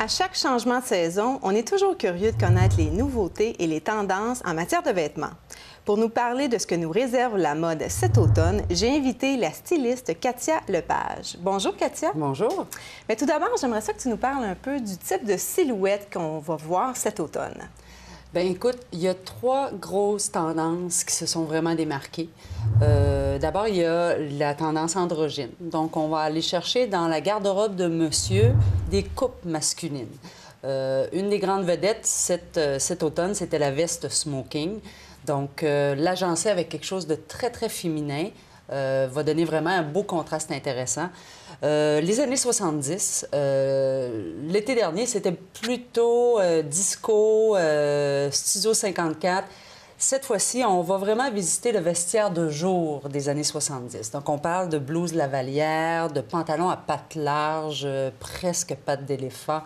À chaque changement de saison, on est toujours curieux de connaître les nouveautés et les tendances en matière de vêtements. Pour nous parler de ce que nous réserve la mode cet automne, j'ai invité la styliste Katia Lepage. Bonjour, Katia. Bonjour. Mais tout d'abord, j'aimerais ça que tu nous parles un peu du type de silhouette qu'on va voir cet automne. Bien, écoute, il y a trois grosses tendances qui se sont vraiment démarquées. D'abord, il y a la tendance androgyne. Donc, on va aller chercher dans la garde-robe de monsieur des coupes masculines. Une des grandes vedettes cet automne, c'était la veste smoking. Donc, l'agencer avec quelque chose de très, très féminin va donner vraiment un beau contraste intéressant. Les années 70, l'été dernier, c'était plutôt disco, Studio 54. Cette fois-ci, on va vraiment visiter le vestiaire de jour des années 70. Donc, on parle de blouse lavalière, de pantalons à pattes larges, presque pattes d'éléphant,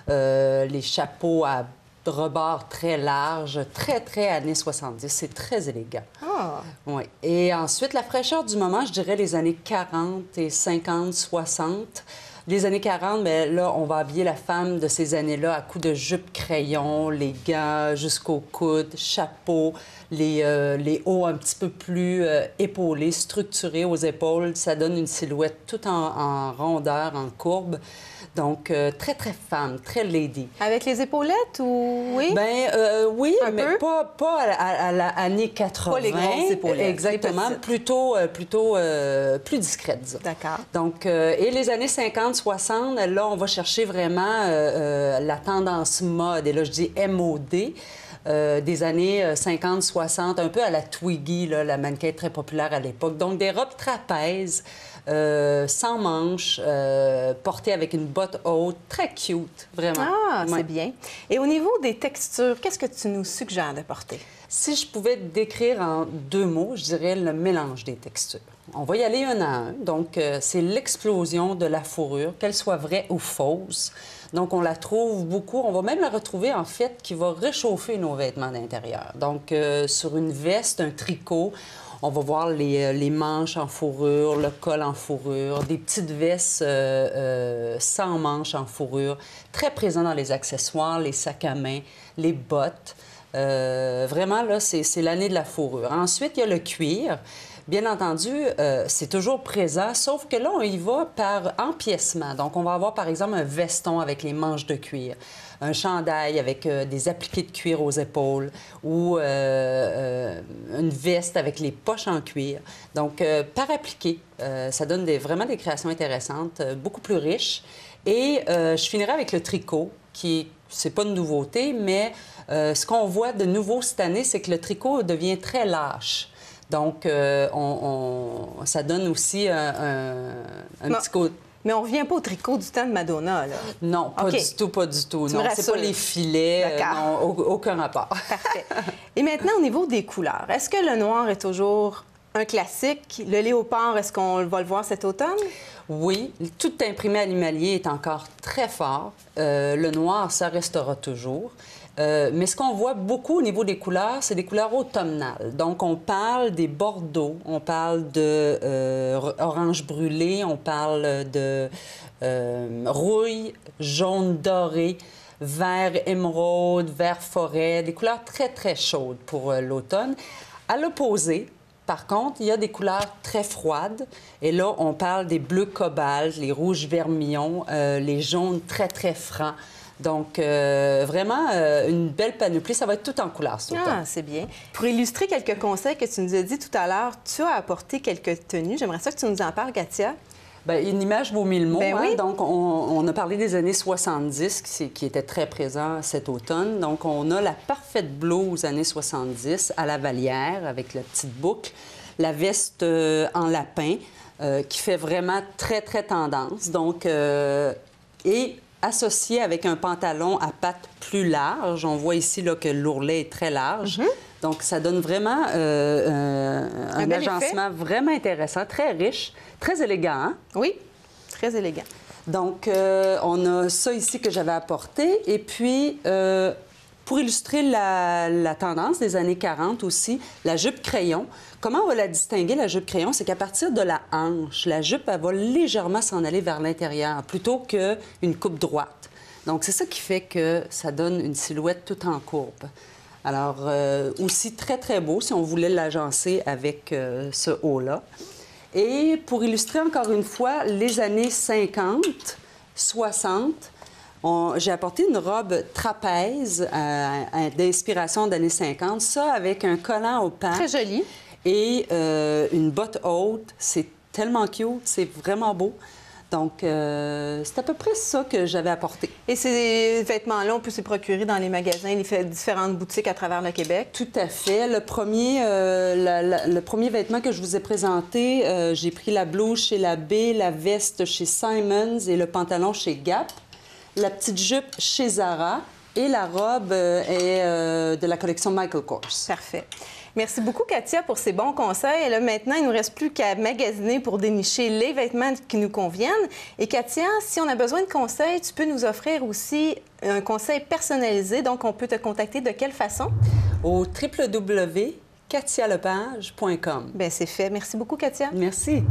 les chapeaux à rebord très large, très, très années 70. C'est très élégant. Ah! Oui. Et ensuite, la fraîcheur du moment, je dirais les années 40 et 50, 60. Les années 40, bien, là, on va habiller la femme de ces années-là à coups de jupe crayon, les gants jusqu'au coude, chapeau, les hauts un petit peu plus épaulés, structurés aux épaules. Ça donne une silhouette toute en rondeur, en courbe. Donc, très, très femme, très lady. Avec les épaulettes ou... Oui? Bien, oui, un mais peu? pas à l'année 80. Pas les grosses épaulettes. Exactement. Plutôt plus discrète, disons. D'accord. Donc, et les années 50, 60, là, on va chercher vraiment la tendance mode. Et là, je dis MOD. Des années 50, 60, un peu à la Twiggy, là, la mannequin très populaire à l'époque. Donc, des robes trapèzes, sans manches, portées avec une botte haute, très cute, vraiment. Ah, Ouais. c'est bien. Et au niveau des textures, qu'est-ce que tu nous suggères de porter? Si je pouvais décrire en deux mots, je dirais le mélange des textures. On va y aller un à un. Donc, c'est l'explosion de la fourrure, qu'elle soit vraie ou fausse. Donc, on la trouve beaucoup. On va même la retrouver, en fait, qui va réchauffer nos vêtements d'intérieur. Donc, sur une veste, un tricot, on va voir les manches en fourrure, le col en fourrure, des petites vestes sans manches en fourrure, très présent dans les accessoires, les sacs à main, les bottes. Vraiment, là, c'est l'année de la fourrure. Ensuite, il y a le cuir. Bien entendu, c'est toujours présent, sauf que là, on y va par empiècement. Donc, on va avoir, par exemple, un veston avec les manches de cuir, un chandail avec des appliqués de cuir aux épaules ou une veste avec les poches en cuir. Donc, par appliqué, ça donne vraiment des créations intéressantes, beaucoup plus riches. Et je finirai avec le tricot, c'est pas une nouveauté, mais ce qu'on voit de nouveau cette année, c'est que le tricot devient très lâche. Donc, ça donne aussi un petit côté. Mais on revient pas au tricot du temps de Madonna, là. Non, pas OK. du tout, pas du tout. Tu Non, me c'est pas rassures. les filets, D'accord. non, aucun rapport. Parfait. Et maintenant, au niveau des couleurs, est-ce que le noir est toujours un classique? Le léopard, est-ce qu'on va le voir cet automne? Oui, tout imprimé animalier est encore très fort. Le noir, ça restera toujours. Mais ce qu'on voit beaucoup au niveau des couleurs, c'est des couleurs automnales. Donc, on parle des bordeaux, on parle de orange brûlé, on parle de rouille, jaune doré, vert émeraude, vert forêt, des couleurs très, très chaudes pour l'automne. À l'opposé, par contre, il y a des couleurs très froides. Et là, on parle des bleus cobalt, les rouges vermillons, les jaunes très, très francs. Donc, vraiment, une belle panoplie. Ça va être tout en couleur, cet automne. Ah, c'est bien. Pour illustrer quelques conseils que tu nous as dit tout à l'heure, tu as apporté quelques tenues. J'aimerais ça que tu nous en parles, Katia. Bien, une image vaut mille mots. Ben oui. Donc, on a parlé des années 70 qui étaient très présents cet automne. Donc, on a la parfaite blouse années 70 à la Vallière avec la petite boucle, la veste en lapin qui fait vraiment très, très tendance. Donc, et associé avec un pantalon à pattes plus large. On voit ici là, que l'ourlet est très large. Donc, ça donne vraiment un bel agencement vraiment intéressant, très riche, très élégant. Hein? Oui, très élégant. Donc, on a ça ici que j'avais apporté. Et puis, pour illustrer la tendance des années 40 aussi, la jupe crayon. Comment on va la distinguer, la jupe crayon? C'est qu'à partir de la hanche, la jupe, elle va légèrement s'en aller vers l'intérieur, plutôt qu'une coupe droite. Donc, c'est ça qui fait que ça donne une silhouette toute en courbe. Alors, aussi très, très beau si on voulait l'agencer avec ce haut-là. Et pour illustrer encore une fois les années 50, 60, j'ai apporté une robe trapèze d'inspiration d'années 50, ça avec un collant au patch. Très joli. Et une botte haute. C'est tellement cute, c'est vraiment beau. Donc, c'est à peu près ça que j'avais apporté. Et ces vêtements-là, on peut se procurer dans les magasins, les différentes boutiques à travers le Québec? Tout à fait. Le premier vêtement que je vous ai présenté, j'ai pris la blouse chez La Baie, la veste chez Simons et le pantalon chez Gap, la petite jupe chez Zara et la robe est de la collection Michael Kors. Parfait. Merci beaucoup, Katia, pour ces bons conseils. Et là, maintenant, il ne nous reste plus qu'à magasiner pour dénicher les vêtements qui nous conviennent. Et Katia, si on a besoin de conseils, tu peux nous offrir aussi un conseil personnalisé. Donc, on peut te contacter de quelle façon? Au www.katialepage.com. Bien, c'est fait. Merci beaucoup, Katia. Merci.